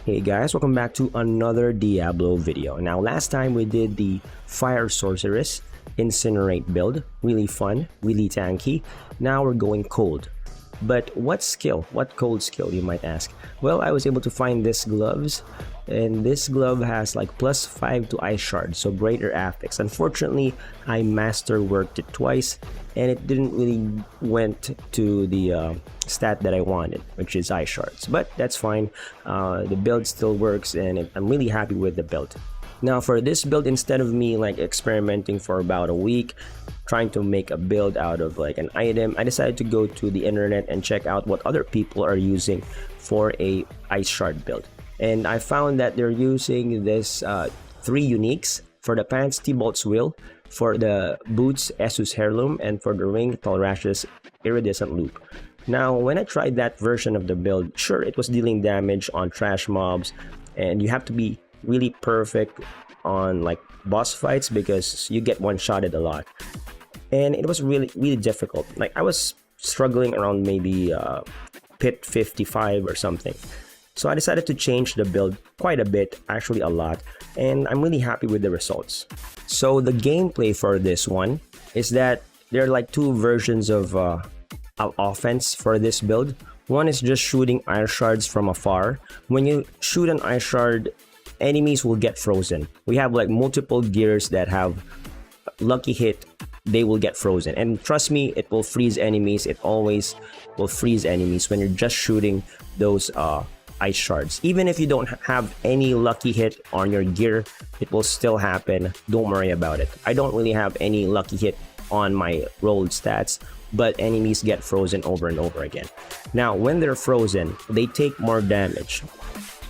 Hey guys, welcome back to another Diablo video. Now last time we did the Fire Sorceress Incinerate build. Really fun, really tanky. Now we're going cold. But what skill? What cold skill, you might ask? Well, I was able to find this gloves, and this glove has like +5 to Iceheart, so greater Affix. Unfortunately, I master worked it twice, and it didn't really went to the stat that I wanted, which is Icehearts. But that's fine. The build still works, and I'm really happy with the build. Now for this build, instead of me like experimenting for about a week, trying to make a build out of like an item, I decided to go to the internet and check out what other people are using for a Iceheart build. And I found that they're using this 3 uniques: for the pants, T-Bolt's Will; for the boots, Essus Heirloom; and for the ring, Talrash's Iridescent Loop. Now when I tried that version of the build, sure, it was dealing damage on trash mobs, and you have to be really perfect on like boss fights because you get one-shotted a lot, and it was really difficult. Like I was struggling around maybe pit 55 or something. So I decided to change the build quite a bit, actually a lot, and I'm really happy with the results. So the gameplay for this one is that there are like 2 versions of offense for this build. One is just shooting ice shards from afar. When you shoot an ice shard, enemies will get frozen. We have like multiple gears that have lucky hit, they will get frozen, and trust me, it will freeze enemies. It always will freeze enemies when you're just shooting those ice shards. Even if you don't have any lucky hit on your gear, it will still happen. Don't worry about it. I don't really have any lucky hit on my rolled stats, but enemies get frozen over and over again. Now when they're frozen, they take more damage,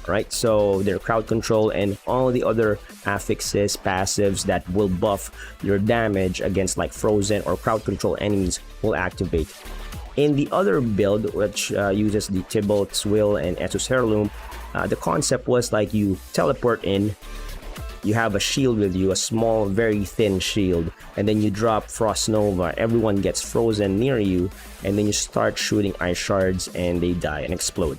right? So their crowd control and all the other affixes, passives that will buff your damage against like frozen or crowd control enemies will activate. In the other build, which uses the T-Bolt's Will and Essus Heirloom, the concept was like you teleport in, you have a shield with you, a small, very thin shield, and then you drop Frost Nova. Everyone gets frozen near you, and then you start shooting ice shards and they die and explode.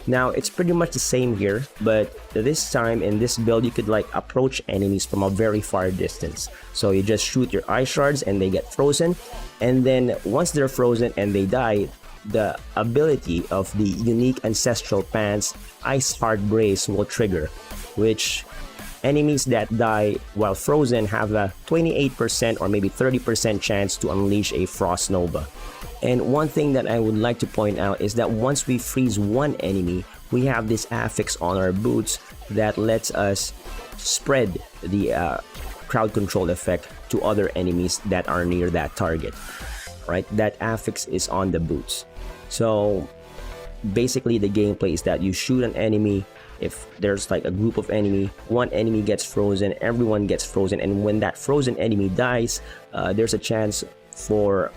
Now it's pretty much the same here, but this time in this build you could like approach enemies from a very far distance. So you just shoot your ice shards and they get frozen, and then once they're frozen and they die, the ability of the unique ancestral pants Iceheart Brais will trigger, which enemies that die while frozen have a 28% or maybe 30% chance to unleash a Frost Nova. And one thing that I would like to point out is that once we freeze one enemy, we have this affix on our boots that lets us spread the crowd control effect to other enemies that are near that target, right? That affix is on the boots. So basically the gameplay is that you shoot an enemy. If there's like a group of enemy, one enemy gets frozen, everyone gets frozen, and when that frozen enemy dies, there's a chance for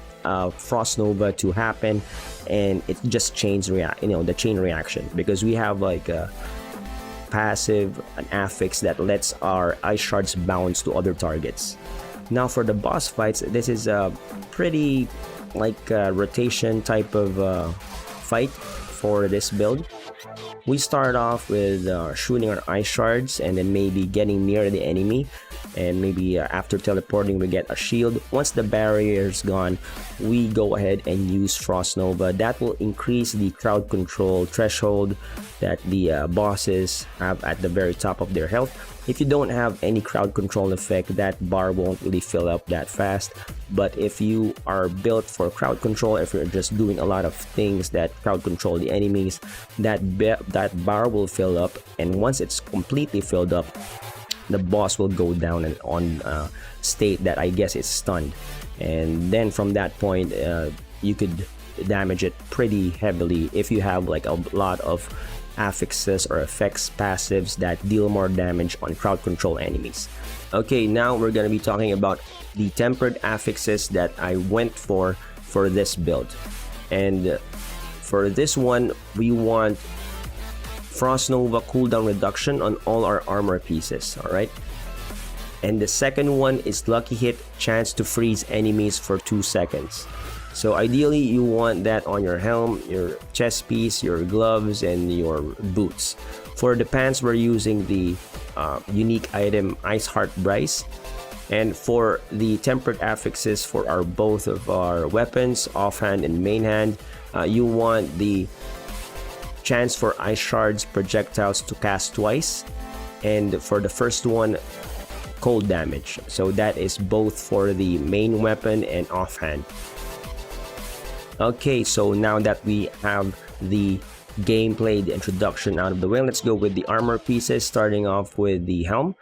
Frost Nova to happen, and it just the chain reaction, because we have like a passive, an affix that lets our ice shards bounce to other targets. Now for the boss fights, this is a pretty like rotation type of fight for this build. We start off with shooting our ice shards and then maybe getting near the enemy, and maybe after teleporting we get a shield. Once the barrier is gone, we go ahead and use Frost Nova. That will increase the crowd control threshold that the bosses have at the very top of their health. If you don't have any crowd control effect, that bar won't really fill up that fast. But if you are built for crowd control, if you're just doing a lot of things that crowd control the enemies, that bar will fill up, and once it's completely filled up, the boss will go down and on state that I guess is stunned, and then from that point you could damage it pretty heavily if you have like a lot of affixes or effects passives that deal more damage on crowd control enemies. Okay, now we're gonna be talking about the tempered affixes that I went for this build. And for this one, we want Frost Nova cooldown reduction on all our armor pieces, alright? And the second one is lucky hit, chance to freeze enemies for 2 seconds. So ideally, you want that on your helm, your chest piece, your gloves, and your boots. For the pants, we're using the unique item Iceheart Brais. And for the tempered affixes for our both of our weapons, offhand and main hand, you want the chance for Ice Shards projectiles to cast twice, and for the first one, cold damage. So that is both for the main weapon and offhand. Okay, so now that we have the gameplay, the introduction out of the way, let's go with the armor pieces, starting off with the helm.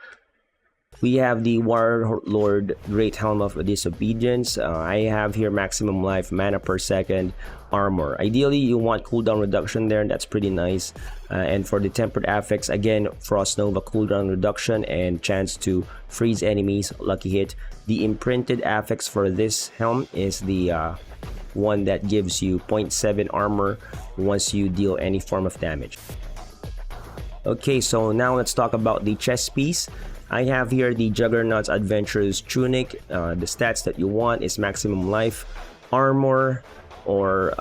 We have the Warlord Great Helm of Disobedience. I have here maximum life, mana per second, armor. Ideally, you want cooldown reduction there, and that's pretty nice. And for the tempered affix, again, Frost Nova cooldown reduction and chance to freeze enemies, lucky hit. The imprinted affix for this helm is the one that gives you 0.7 armor once you deal any form of damage. Okay, so now let's talk about the chest piece. I have here the Juggernaut's Adventurer's Tunic. The stats that you want is maximum life, armor, or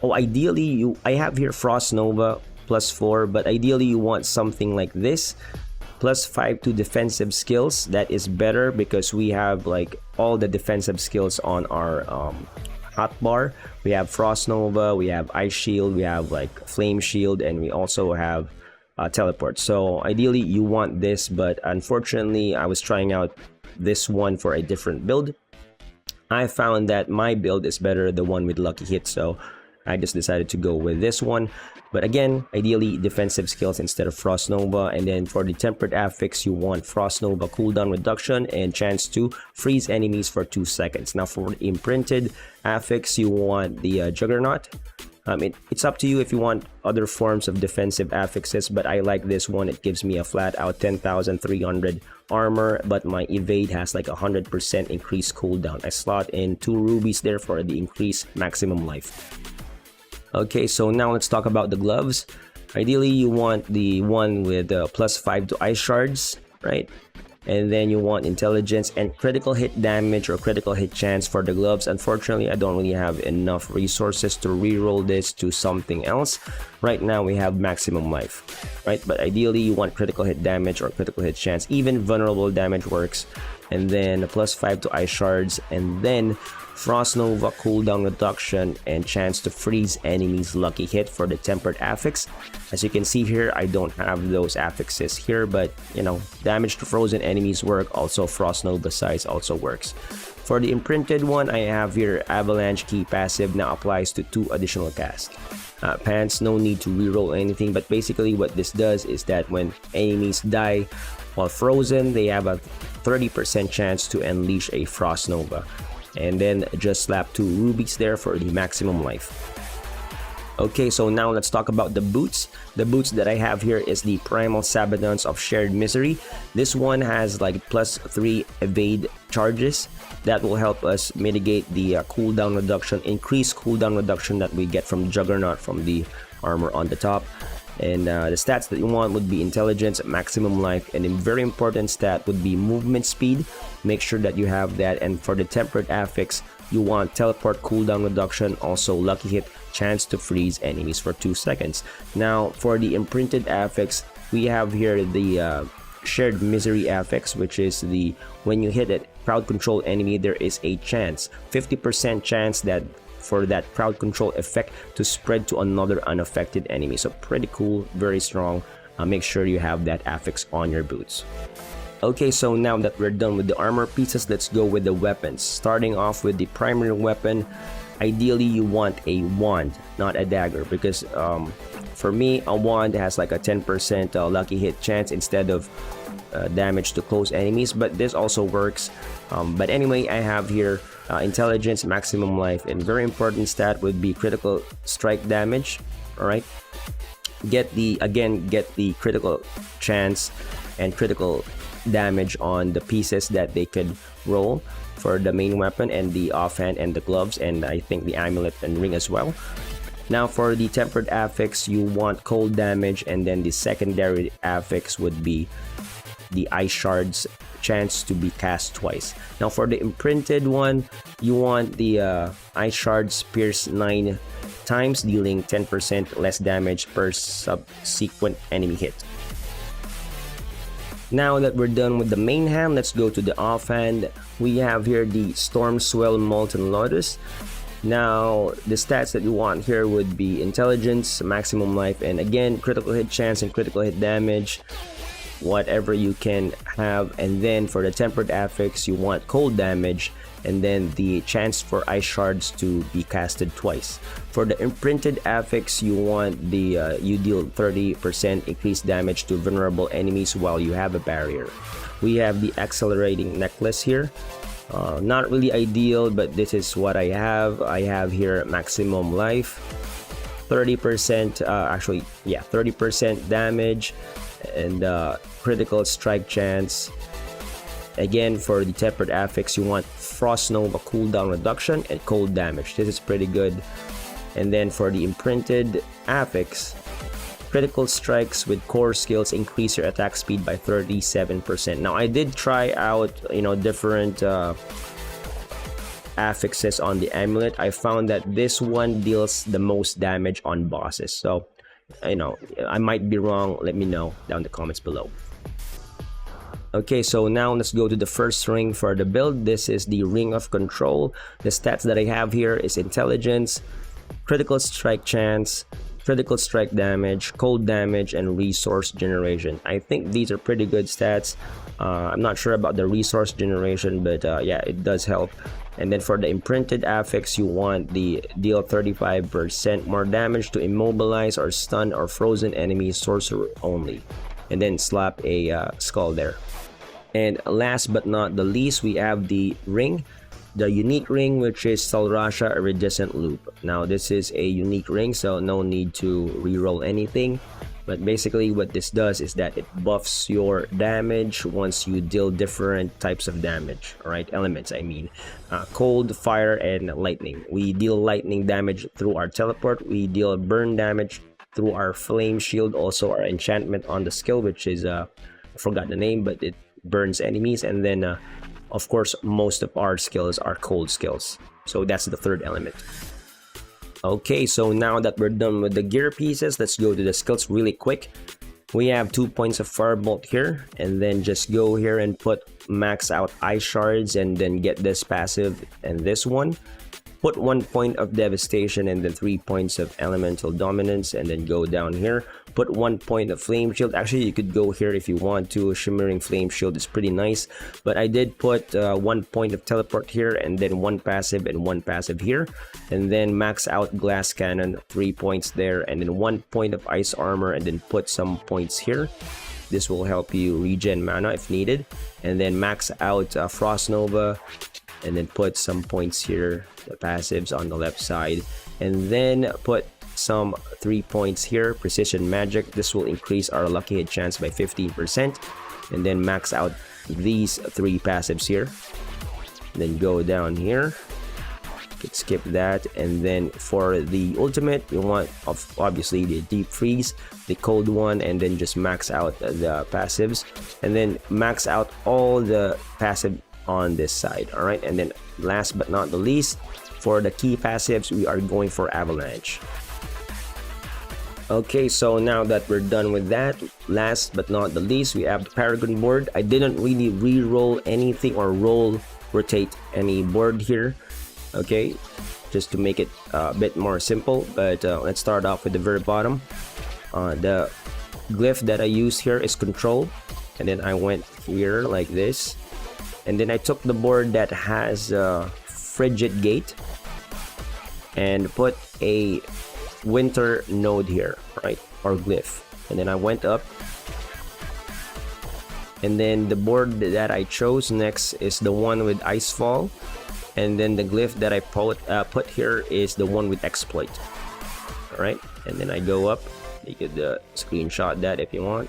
ideally I have here Frost Nova +4, but ideally you want something like this, +5 to defensive skills. That is better because we have like all the defensive skills on our hotbar. We have Frost Nova, we have Ice Shield, we have like Flame Shield, and we also have teleport. So ideally you want this, but unfortunately I was trying out this one for a different build. I found that my build is better, the one with lucky hit, so I just decided to go with this one. But again, ideally defensive skills instead of Frost Nova. And then for the tempered affix, you want Frost Nova cooldown reduction and chance to freeze enemies for 2 seconds. Now for the imprinted affix, you want the Juggernaut. It's up to you if you want other forms of defensive affixes, but I like this one. It gives me a flat out 10,300 armor, but my evade has like 100% increased cooldown. I slot in 2 rubies there for the increased maximum life. Okay, so now let's talk about the gloves. Ideally, you want the one with +5 to Ice Shards, right? And then you want intelligence and critical hit damage or critical hit chance for the gloves. Unfortunately, I don't really have enough resources to reroll this to something else. Right now we have maximum life, right? But ideally you want critical hit damage or critical hit chance. Even vulnerable damage works. And then +5 to Ice Shards, and then Frost Nova cooldown reduction and chance to freeze enemies, lucky hit for the tempered affix. As you can see here, I don't have those affixes here, but you know, damage to frozen enemies work. Also Frost Nova size also works. For the imprinted one, I have here Avalanche Key passive now applies to 2 additional casts. Pants, no need to reroll anything, but basically what this does is that when enemies die while frozen, they have a 30% chance to unleash a Frost Nova. And then just slap 2 rubies there for the maximum life. Okay, so now let's talk about the boots. The boots that I have here is the Primal Sabadons of Shared Misery. This one has like +3 evade charges. That will help us mitigate the cooldown reduction, increased cooldown reduction that we get from Juggernaut from the armor on the top. And the stats that you want would be intelligence, maximum life, and a very important stat would be movement speed. Make sure that you have that. And for the tempered affix, you want teleport cooldown reduction, also lucky hit, chance to freeze enemies for 2 seconds. Now for the imprinted affix, we have here the Shared Misery affix, which is the when you hit a crowd control enemy, there is a chance, 50% chance that for that crowd control effect to spread to another unaffected enemy. So pretty cool, very strong. Make sure you have that affix on your boots. Okay, so now that we're done with the armor pieces, let's go with the weapons. Starting off with the primary weapon, ideally you want a wand, not a dagger, because for me a wand has like a 10% lucky hit chance instead of damage to close enemies, but this also works. But anyway, I have here intelligence, maximum life, and very important stat would be critical strike damage. All right, get the critical chance and critical damage on the pieces that they could roll for the main weapon and the offhand and the gloves, and I think the amulet and ring as well. Now for the tempered affix, you want cold damage, and then the secondary affix would be the Ice Shards, chance to be cast twice. Now for the imprinted one, you want the Ice Shards Pierce 9 times, dealing 10% less damage per subsequent enemy hit. Now that we're done with the main hand, let's go to the offhand. We have here the Storm Swell Molten Lotus. Now, the stats that you want here would be intelligence, maximum life, and again, critical hit chance and critical hit damage, whatever you can have. And then for the tempered affix, you want cold damage, and then the chance for ice shards to be casted twice. For the imprinted affix, you want the you deal 30% increased damage to vulnerable enemies while you have a barrier. We have the accelerating necklace here. Not really ideal, but this is what I have. I have here maximum life, 30% 30% damage, and critical strike chance. Again, for the tempered affix, you want Frost Nova cooldown reduction and cold damage. This is pretty good. And then for the imprinted affix, critical strikes with core skills increase your attack speed by 37%. Now, I did try out, different affixes on the amulet. I found that this one deals the most damage on bosses. So, I might be wrong. Let me know down in the comments below. Okay, so now let's go to the first ring for the build. This is the Ring of Control. The stats that I have here is intelligence, critical strike chance, critical strike damage, cold damage, and resource generation. I think these are pretty good stats. I'm not sure about the resource generation, but yeah, it does help. And then for the imprinted affix, you want the deal 35% more damage to immobilize or stun or frozen enemy sorcerer only. And then slap a skull there. And last but not the least, we have the ring. The unique ring, which is Salrasha Iridescent Loop. Now, this is a unique ring, so no need to reroll anything. But basically, what this does is that it buffs your damage once you deal different types of damage. Alright, elements, I mean. Cold, fire, and lightning. We deal lightning damage through our teleport. We deal burn damage through our flame shield. Also, our enchantment on the skill, which is, I forgot the name, but it burns enemies. And then of course, most of our skills are cold skills, so that's the third element. Okay, so now that we're done with the gear pieces, let's go to the skills really quick. We have 2 points of Firebolt here, and then just go here and put max out Ice Shards, and then get this passive and this one. Put 1 point of Devastation and then 3 points of Elemental Dominance, and then go down here. Put 1 point of Flame Shield. Actually, you could go here if you want to. Shimmering Flame Shield is pretty nice. But I did put 1 point of Teleport here, and then 1 passive and 1 passive here. And then max out Glass Cannon, 3 points there, and then 1 point of Ice Armor, and then put some points here. This will help you regen mana if needed. And then max out Frost Nova, and then put some points here, the passives on the left side, and then put some 3 points here, Precision Magic. This will increase our lucky hit chance by 15%, and then max out these 3 passives here. Then go down here, skip that, and then for the ultimate, you want obviously the Deep Freeze, the cold one, and then just max out the passives, and then max out all the passive on this side. All right, and then last but not the least, for the key passives, we are going for Avalanche. Okay, so now that we're done with that, last but not the least, we have the Paragon board. I didn't really re-roll anything or rotate any board here, okay, just to make it a bit more simple. But let's start off with the very bottom. The glyph that I use here is Control, and then I went here like this. And then I took the board that has Frigid Gate and put a Winter node here, right, or glyph. And then I went up. And then the board that I chose next is the one with Icefall. And then the glyph that I put here is the one with Exploit. Alright, and then I go up. You could screenshot that if you want.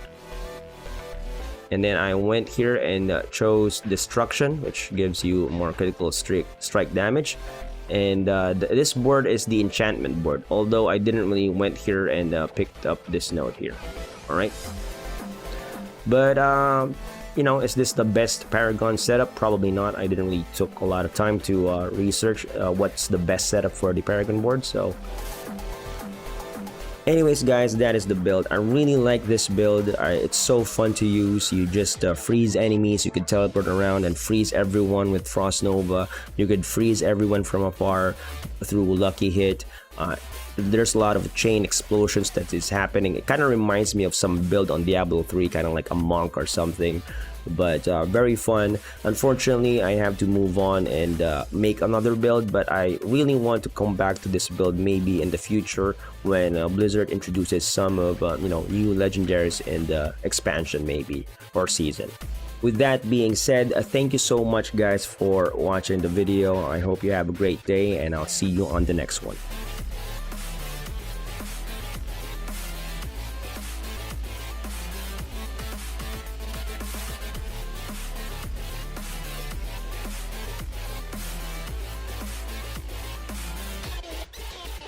And then I went here and chose Destruction, which gives you more critical strike damage. And this board is the enchantment board, although I didn't really went here and picked up this node here. All right, but is this the best Paragon setup? Probably not. I didn't really took a lot of time to research what's the best setup for the Paragon board. So Anyways guys, that is the build. I really like this build. It's so fun to use. You just freeze enemies, you could teleport around and freeze everyone with Frost Nova. You could freeze everyone from afar through Lucky Hit. There's a lot of chain explosions that is happening. It kind of reminds me of some build on Diablo 3, kind of like a monk or something, but very fun. Unfortunately, I have to move on and make another build, but I really want to come back to this build maybe in the future when Blizzard introduces some of new legendaries in the expansion maybe, or season. With that being said, thank you so much guys for watching the video. I hope you have a great day, and I'll see you on the next one.